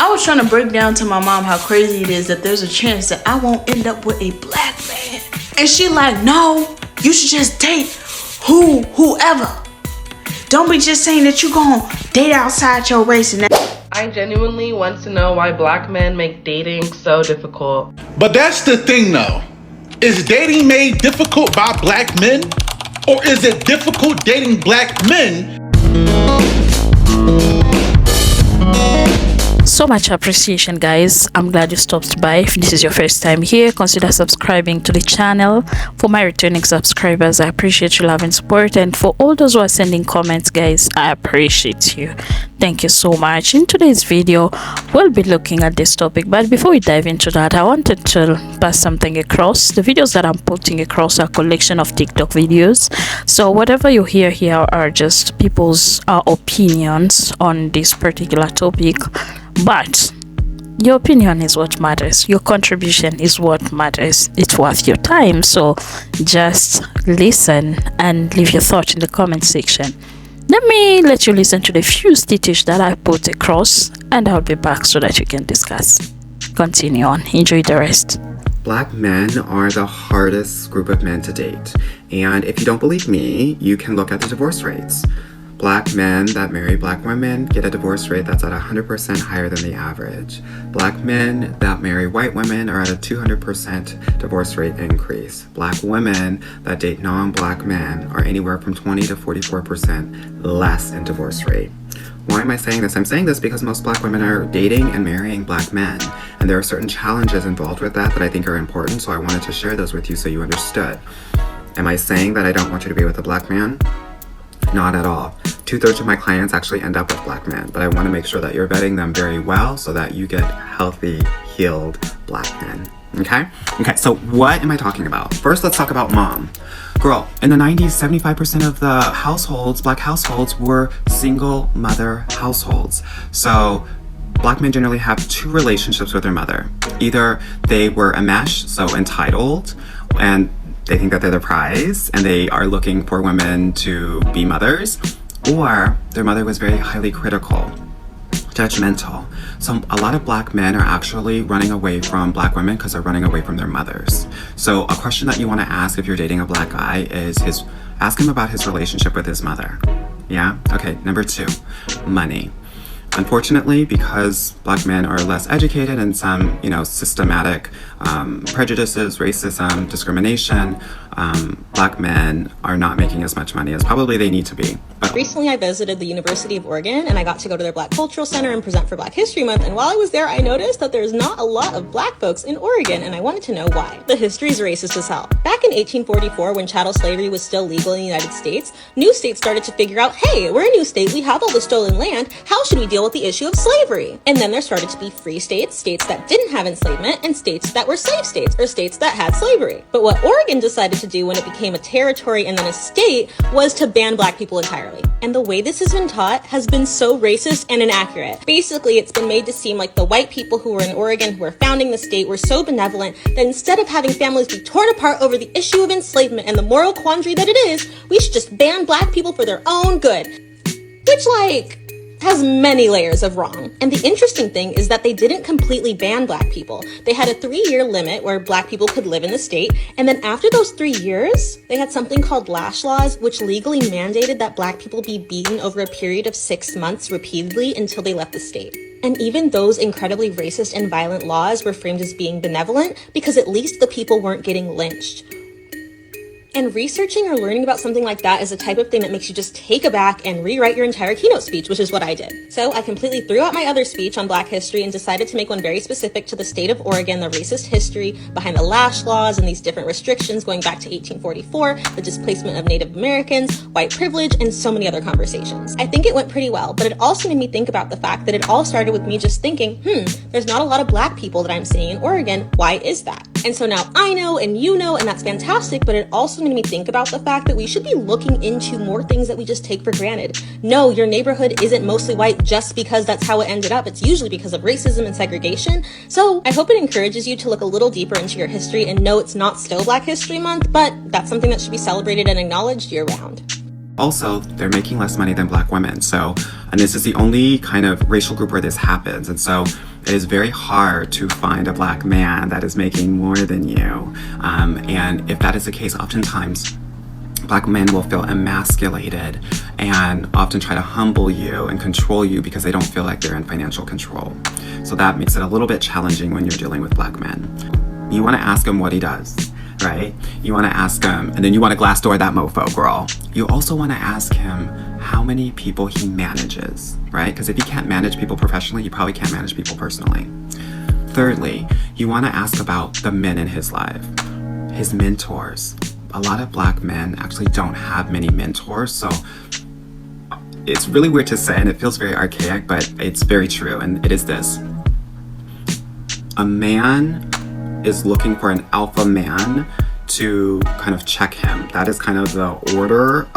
I was trying to break down to my mom how crazy it is that there's a chance that I won't end up with a black man. And she like, no, you should just date whoever. Don't be just saying that you gonna date outside your race and that. I genuinely want to know why black men make dating so difficult. But that's the thing though. Is dating made difficult by black men? Or is it difficult dating black men? So much appreciation, guys. I'm glad you stopped by. If this is your first time here, consider subscribing to the channel. For my returning subscribers, I appreciate your love and support, and for all those who are sending comments, guys, I appreciate you. Thank you so much. In today's video, we'll be looking at this topic, but before we dive into that, I wanted to pass something across. The videos that I'm putting across are a collection of TikTok videos, so whatever you hear here are just people's opinions on this particular topic. But your opinion is what matters. Your contribution is what matters. It's worth your time. So just listen and leave your thoughts in the comment section. Let me let you listen to the few stitches that I put across, and I'll be back so that you can discuss. Continue on. Enjoy the rest. Black men are the hardest group of men to date. And if you don't believe me, you can look at the divorce rates. Black men that marry black women get a divorce rate that's at 100% higher than the average. Black men that marry white women are at a 200% divorce rate increase. Black women that date non-black men are anywhere from 20 to 44% less in divorce rate. Why am I saying this? I'm saying this because most black women are dating and marrying black men, and there are certain challenges involved with that I think are important, so I wanted to share those with you so you understood. Am I saying that I don't want you to be with a black man? Not at all. 2/3 of my clients actually end up with black men, but I want to make sure that you're vetting them very well so that you get healthy, healed black men. Okay, so what am I talking about? First, let's talk about mom. Girl, in the 90s, 75% of the households, black households, were single mother households. So black men generally have two relationships with their mother. Either they were a mesh, so entitled, and they think that they're the prize and they are looking for women to be mothers, or their mother was very highly critical, judgmental. So a lot of black men are actually running away from black women because they're running away from their mothers. So a question that you want to ask if you're dating a black guy is ask him about his relationship with his mother. Yeah? Okay, number 2, money. Unfortunately, because black men are less educated and some, systematic prejudices, racism, discrimination, black men are not making as much money as probably they need to be. But recently I visited the University of Oregon, and I got to go to their Black Cultural Center and present for Black History Month, and while I was there I noticed that there's not a lot of black folks in Oregon, and I wanted to know why. The history is racist as hell. Back in 1844, when chattel slavery was still legal in the United States, new states started to figure out, hey, we're a new state, we have all the stolen land, how should we deal with the issue of slavery? And then there started to be free states, states that didn't have enslavement, and states that were slave states, or states that had slavery. But what Oregon decided to do when it became a territory and then a state was to ban black people entirely. And the way this has been taught has been so racist and inaccurate. Basically, it's been made to seem like the white people who were in Oregon, who were founding the state, were so benevolent that instead of having families be torn apart over the issue of enslavement and the moral quandary that it is, we should just ban black people for their own good. Which, has many layers of wrong. And the interesting thing is that they didn't completely ban black people. They had a 3-year limit where black people could live in the state, and then after those 3 years, they had something called lash laws, which legally mandated that black people be beaten over a period of 6 months repeatedly until they left the state. And even those incredibly racist and violent laws were framed as being benevolent because at least the people weren't getting lynched. And researching or learning about something like that is a type of thing that makes you just take aback and rewrite your entire keynote speech, which is what I did. So I completely threw out my other speech on Black history and decided to make one very specific to the state of Oregon, the racist history behind the lash laws and these different restrictions going back to 1844, the displacement of Native Americans, white privilege, and so many other conversations. I think it went pretty well, but it also made me think about the fact that it all started with me just thinking, there's not a lot of black people that I'm seeing in Oregon. Why is that? And so now I know and you know, and that's fantastic, but it also made me think about the fact that we should be looking into more things that we just take for granted. No, your neighborhood isn't mostly white just because that's how it ended up. It's usually because of racism and segregation. So I hope it encourages you to look a little deeper into your history and know it's not still Black History Month, but that's something that should be celebrated and acknowledged year round. Also, they're making less money than black women. So, and this is the only kind of racial group where this happens. And so it is very hard to find a black man that is making more than you. And if that is the case, oftentimes black men will feel emasculated and often try to humble you and control you because they don't feel like they're in financial control. So that makes it a little bit challenging when you're dealing with black men. You want to ask him what he does, right? You want to ask him, and then you want to Glassdoor that mofo, girl. You also want to ask him how many people he manages, right? Because if he can't manage people professionally, you probably can't manage people personally. Thirdly, you want to ask about the men in his life, his mentors. A lot of black men actually don't have many mentors, so it's really weird to say, and it feels very archaic, but it's very true, and it is this. A man is looking for an alpha man to kind of check him. That is kind of the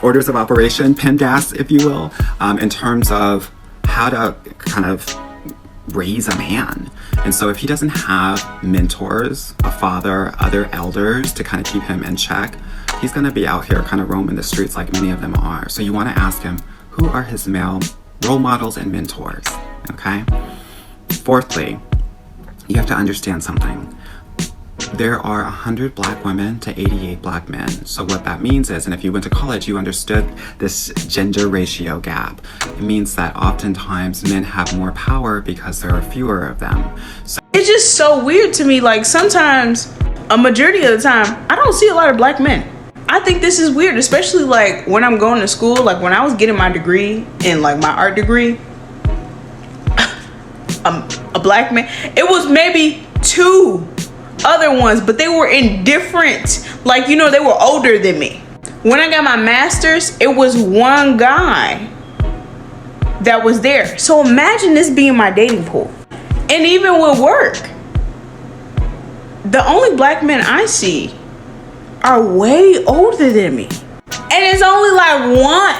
orders of operation, PEMDAS, if you will, in terms of how to kind of raise a man. And so if he doesn't have mentors, a father, other elders to kind of keep him in check, he's going to be out here kind of roaming the streets like many of them are. So you want to ask him, who are his male role models and mentors? Okay. Fourthly, you have to understand something. There are 100 black women to 88 black men. So what that means is, and if you went to college, you understood this gender ratio gap. It means that oftentimes men have more power because there are fewer of them. So It's just so weird to me. Like sometimes, a majority of the time, I don't see a lot of black men. I think this is weird, especially like when I'm going to school, like when I was getting my degree in like my art degree, a black man, it was maybe 2 other ones, but they were in different, like, you know, they were older than me. When I got my master's, it was 1 guy that was there. So imagine this being my dating pool. And even with work, the only black men I see are way older than me. And it's only like 1.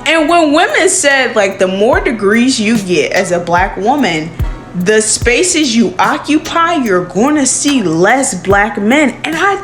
And when women said, like, the more degrees you get as a black woman, the spaces you occupy, you're going to see less black men. And I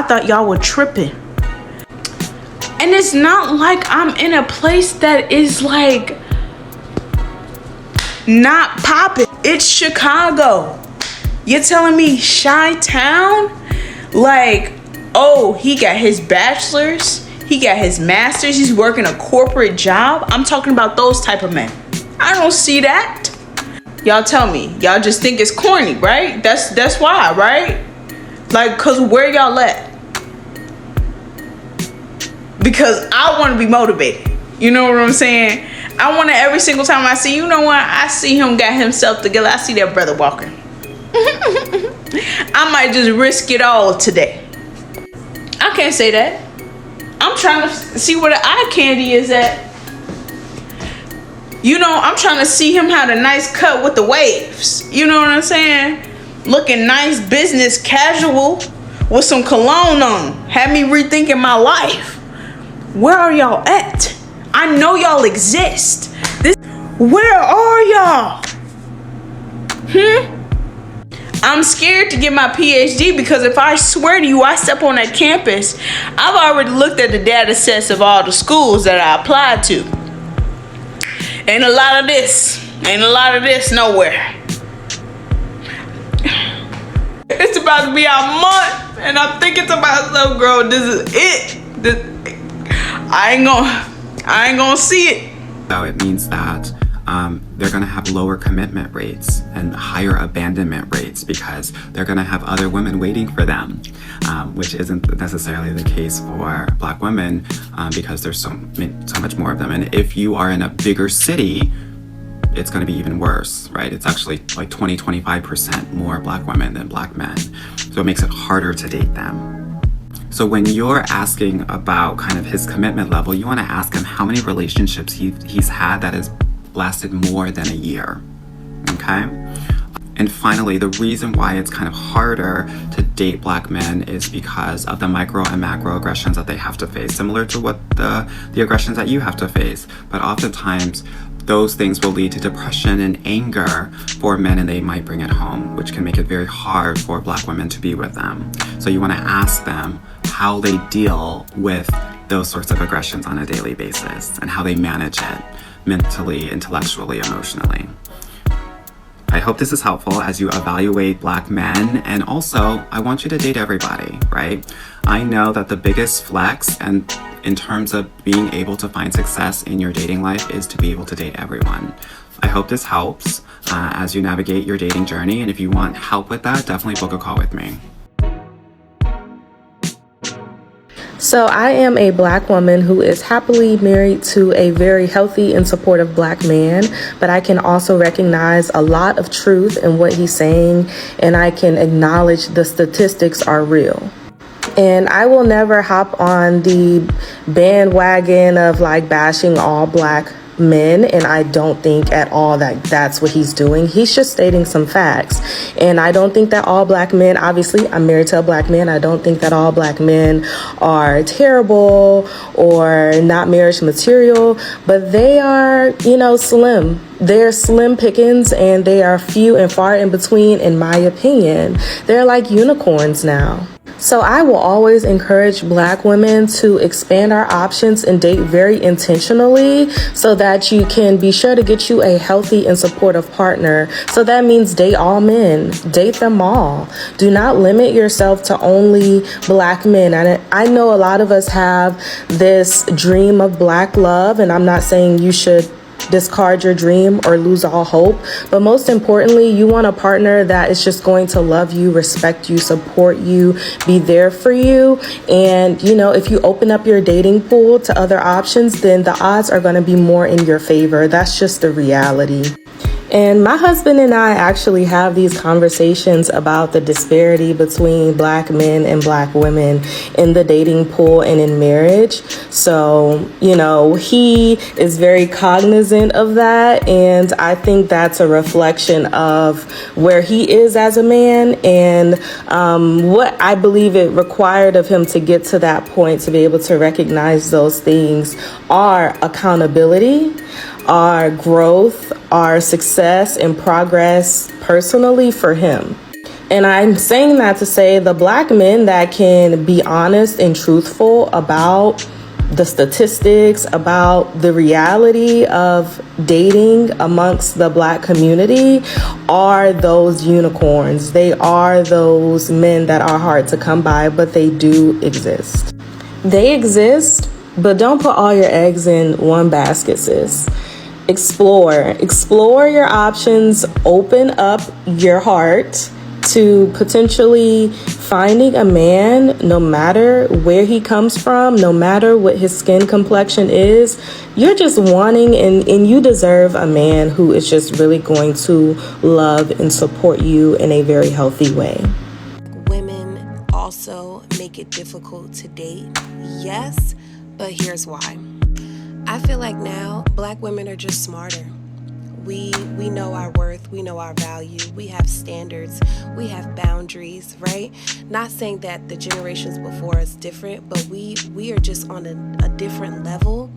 thought y'all were tripping. And it's not like I'm in a place that is like not popping. It's Chicago. You're telling me Chi-Town? Like, oh, he got his bachelor's, he got his master's, he's working a corporate job. I'm talking about those type of men. I don't see that. Y'all tell me, y'all just think it's corny, right? That's why, right? Like, cause where y'all at? Because I want to be motivated. You know what I'm saying? I want to, every single time I see, you know what? I see him got himself together. I see that brother walking. I might just risk it all today. I can't say that. I'm trying to see where the eye candy is at. You know, I'm trying to see him have a nice cut with the waves. You know what I'm saying? Looking nice, business casual with some cologne on. Had me rethinking my life. Where are y'all at? I know y'all exist. Where are y'all? I'm scared to get my PhD because if I swear to you, I step on that campus, I've already looked at the data sets of all the schools that I applied to. Ain't a lot of this. Ain't a lot of this nowhere. It's about to be our month, and I'm thinking to myself, girl, this is it. I ain't gonna see it. So it means that they're going to have lower commitment rates and higher abandonment rates because they're going to have other women waiting for them, which isn't necessarily the case for black women because there's so much more of them. And if you are in a bigger city, it's going to be even worse, right? It's actually like 20-25% more black women than black men. So it makes it harder to date them. So when you're asking about kind of his commitment level, you want to ask him how many relationships he's had that has lasted more than a year, okay? And finally, the reason why it's kind of harder to date black men is because of the micro and macro aggressions that they have to face, similar to what the aggressions that you have to face. But oftentimes, those things will lead to depression and anger for men, and they might bring it home, which can make it very hard for black women to be with them. So you want to ask them, how they deal with those sorts of aggressions on a daily basis and how they manage it mentally, intellectually, emotionally. I hope this is helpful as you evaluate Black men, and also I want you to date everybody, right? I know that the biggest flex and in terms of being able to find success in your dating life is to be able to date everyone. I hope this helps as you navigate your dating journey, and if you want help with that, definitely book a call with me. So I am a Black woman who is happily married to a very healthy and supportive Black man, but I can also recognize a lot of truth in what he's saying, and I can acknowledge the statistics are real. And I will never hop on the bandwagon of like bashing all Black men, and I don't think at all that that's what he's doing. He's just stating some facts, and I don't think that all Black men, obviously I'm married to a Black man, I don't think that all Black men are terrible or not marriage material, but they are, slim. They're slim pickings, and they are few and far in between, in my opinion. They're like unicorns now. So I will always encourage Black women to expand our options and date very intentionally so that you can be sure to get you a healthy and supportive partner. So that means date all men, date them all. Do not limit yourself to only Black men. And I know a lot of us have this dream of Black love, and I'm not saying you should discard your dream or lose all hope, but most importantly, you want a partner that is just going to love you, respect you, support you, be there for you. And if you open up your dating pool to other options, then the odds are going to be more in your favor. That's just the reality. And my husband and I actually have these conversations about the disparity between Black men and Black women in the dating pool and in marriage. So, he is very cognizant of that. And I think that's a reflection of where he is as a man and what I believe it required of him to get to that point, to be able to recognize those things are accountability, our growth, our success and progress personally for him. And I'm saying that to say the Black men that can be honest and truthful about the statistics, about the reality of dating amongst the Black community are those unicorns. They are those men that are hard to come by, but they do exist. They exist, but don't put all your eggs in one basket, sis. Explore your options, open up your heart to potentially finding a man, no matter where he comes from, no matter what his skin complexion is. You're just wanting and you deserve a man who is just really going to love and support you in a very healthy way. Women also make it difficult to date. Yes, but here's why. I feel like now Black women are just smarter. We know our worth, we know our value, we have standards, we have boundaries, right? Not saying that the generations before us different, but we are just on a different level,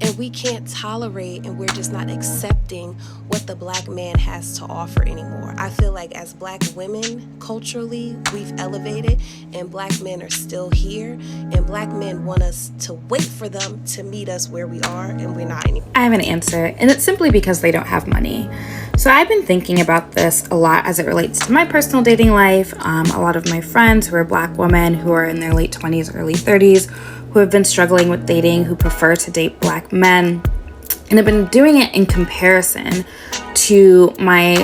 and we can't tolerate, and we're just not accepting what the Black man has to offer anymore. I feel like as Black women, culturally, we've elevated, and Black men are still here, and Black men want us to wait for them to meet us where we are, and we're not anymore. I have an answer, and it's simply because they don't have money. So I've been thinking about this a lot as it relates to my personal dating life. A lot of my friends who are Black women who are in their late 20s, early 30s, who have been struggling with dating, who prefer to date Black men, and have been doing it in comparison to my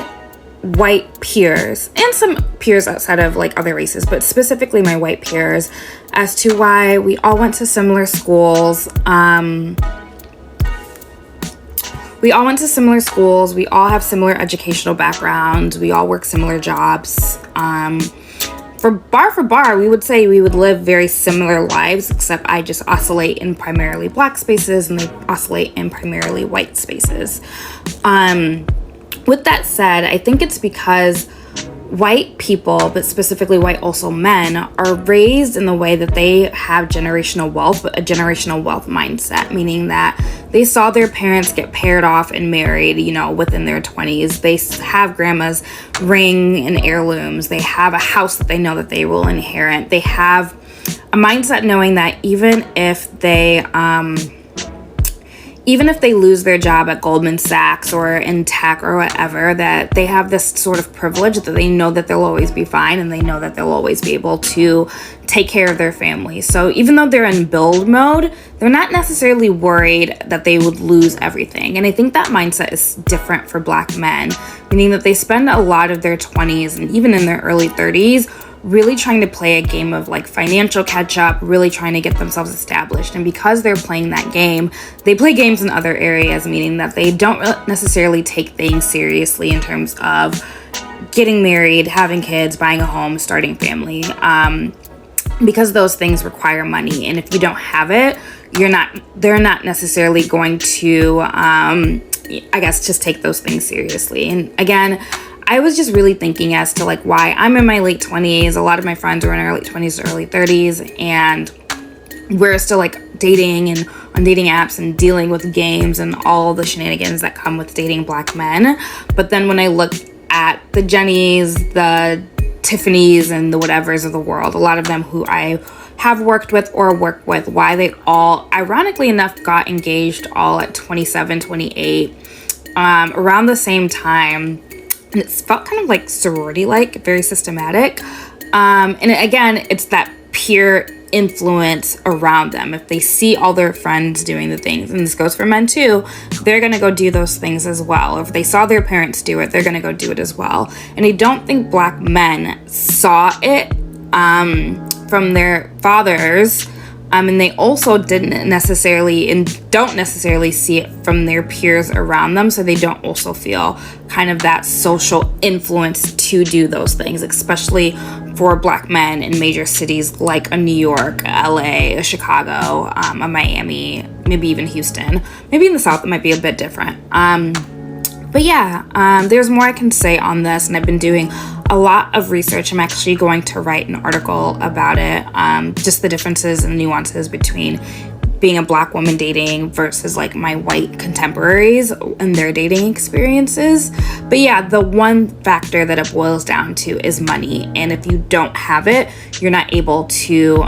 white peers and some peers outside of like other races, but specifically my white peers, as to why we all went to similar schools. We all went to similar schools. We all have similar educational backgrounds. We all work similar jobs. For bar, we would say we would live very similar lives, except I just oscillate in primarily Black spaces and they oscillate in primarily white spaces. With that said, I think it's because white people, but specifically white also men, are raised in the way that they have generational wealth, but a generational wealth mindset, meaning that they saw their parents get paired off and married, within their 20s. They have grandma's ring and heirlooms. They have a house that they know that they will inherit. They have a mindset knowing that even if they lose their job at Goldman Sachs or in tech or whatever, that they have this sort of privilege that they know that they'll always be fine and they know that they'll always be able to take care of their family. So even though they're in build mode, they're not necessarily worried that they would lose everything. And I think that mindset is different for Black men, meaning that they spend a lot of their 20s and even in their early 30s really trying to play a game of like financial catch up, really trying to get themselves established. And because they're playing that game, they play games in other areas, meaning that they don't necessarily take things seriously in terms of getting married, having kids, buying a home, starting a family, because those things require money. And if you don't have it, they're not necessarily going to, I guess, just take those things seriously. And again, I was just really thinking as to like why I'm in my late 20s. A lot of my friends are in our late 20s to early 30s, and we're still like dating and on dating apps and dealing with games and all the shenanigans that come with dating Black men. But then when I look at the Jennys, the Tiffany's, and the whatevers of the world, a lot of them who I have worked with or work with, why they all, ironically enough, got engaged all at 27, 28, around the same time. And it's felt kind of like sorority-like, very systematic. And again, it's that peer influence around them. If they see all their friends doing the things, and this goes for men too, they're going to go do those things as well. If they saw their parents do it, they're going to go do it as well. And I don't think Black men saw it from their fathers. And they also don't necessarily see it from their peers around them, so they don't also feel kind of that social influence to do those things, especially for Black men in major cities like a New York, LA, a Chicago, a Miami, maybe even Houston. Maybe in the South it might be a bit different. But yeah, there's more I can say on this, and I've been doing a lot of research. I'm actually going to write an article about it, just the differences and nuances between being a Black woman dating versus like my white contemporaries and their dating experiences. But yeah, the one factor that it boils down to is money. And if you don't have it, you're not able to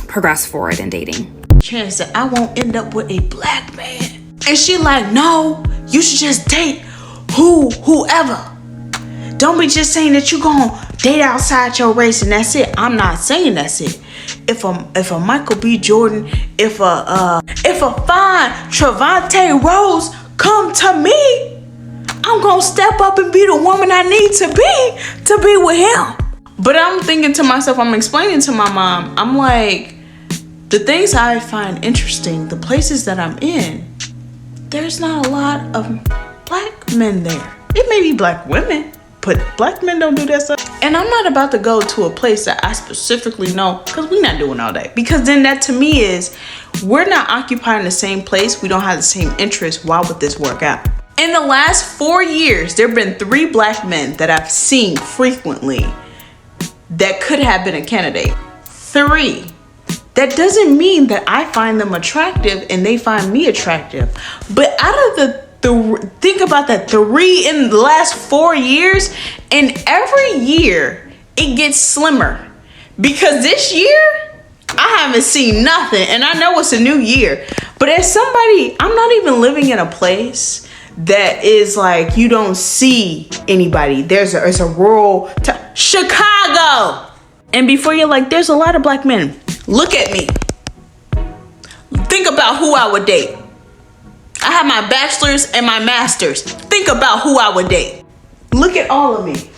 progress forward in dating. Chance that I won't end up with a Black man. And she like, no, you should just date whoever. Don't be just saying that you gonna date outside your race and that's it. I'm not saying that's it. If a Michael B. Jordan, if a fine Trevante Rose come to me, I'm gonna step up and be the woman I need to be with him. But I'm thinking to myself, I'm explaining to my mom, I'm like, the things I find interesting, the places that I'm in, there's not a lot of Black men there. It may be Black women, but Black men don't do that stuff. And I'm not about to go to a place that I specifically know, because we're not doing all that. Because then that to me is, we're not occupying the same place. We don't have the same interests. Why would this work out? In the last 4 years, there have been 3 Black men that I've seen frequently that could have been a candidate. 3. That doesn't mean that I find them attractive and they find me attractive. But out of think about that, 3 in the last 4 years, and every year it gets slimmer. Because this year, I haven't seen nothing, and I know it's a new year. But as somebody, I'm not even living in a place that is like you don't see anybody. There's a rural Chicago. And before you're like, there's a lot of Black men. Look at me. Think about who I would date. I have my bachelor's and my master's. Think about who I would date. Look at all of me.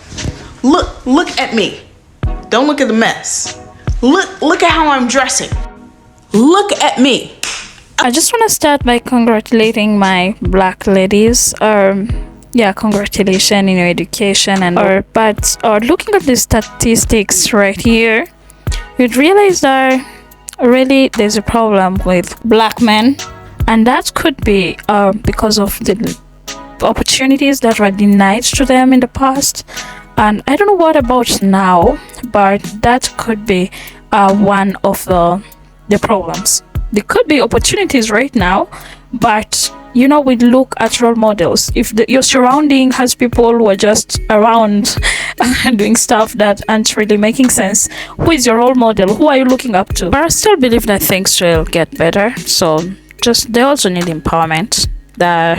Look at me. Don't look at the mess. Look at how I'm dressing. Look at me. I just want to start by congratulating my Black ladies. Congratulations in your education but looking at the statistics right here, you'd realize that really there's a problem with Black men. And that could be because of the opportunities that were denied to them in the past. And I don't know what about now, but that could be one of the problems. There could be opportunities right now, but we look at role models. If your surrounding has people who are just around doing stuff that aren't really making sense. Who is your role model? Who are you looking up to? But I still believe that things will get better. So just they also need empowerment. That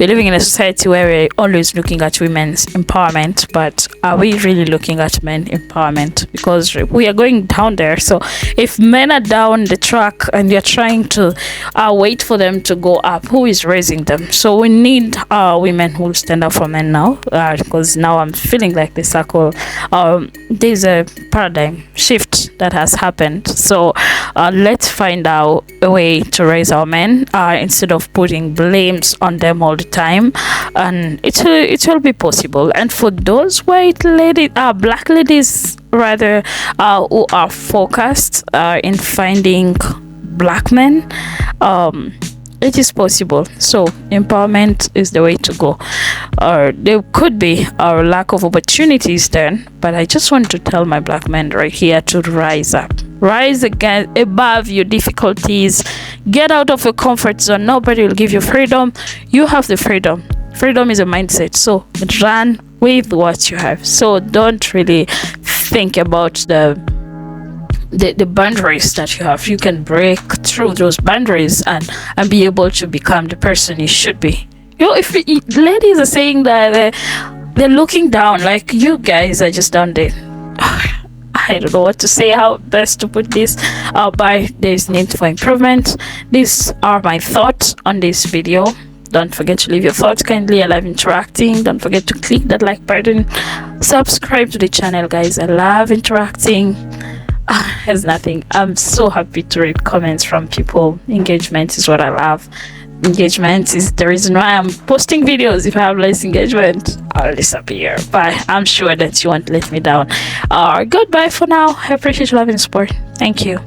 we're living in a society where we're always looking at women's empowerment, but are we really looking at men empowerment? Because we are going down there. So if men are down the track and you're trying to wait for them to go up, who is raising them? So we need women who stand up for men now, because now I'm feeling like the circle, there's a paradigm shift that has happened. So let's find out a way to raise our men instead of putting blames on them all the time, and it will be possible. And for those white ladies, black ladies rather, who are focused in finding black men, it is possible. So empowerment is the way to go. There could be a lack of opportunities then, but I just want to tell my black men right here to rise up, rise again above your difficulties, get out of your comfort zone. Nobody will give you freedom. You have the freedom. Freedom is a mindset, so run with what you have. So don't really think about the boundaries that you have. You can break through those boundaries and be able to become the person you should be. You know, if ladies are saying that they're looking down, like you guys are just down there. I don't know what to say, how best to put this, but there's need for improvement. These are my thoughts on this video. Don't forget to leave your thoughts kindly. I love interacting. Don't forget to click that like button. Subscribe to the channel, guys. I love interacting. There's nothing. I'm so happy to read comments from people. Engagement is what I love. Engagement is the reason why I'm posting videos. If I have less engagement, I'll disappear, but I'm sure that you won't let me down. Goodbye for now. I appreciate your love and support. Thank you.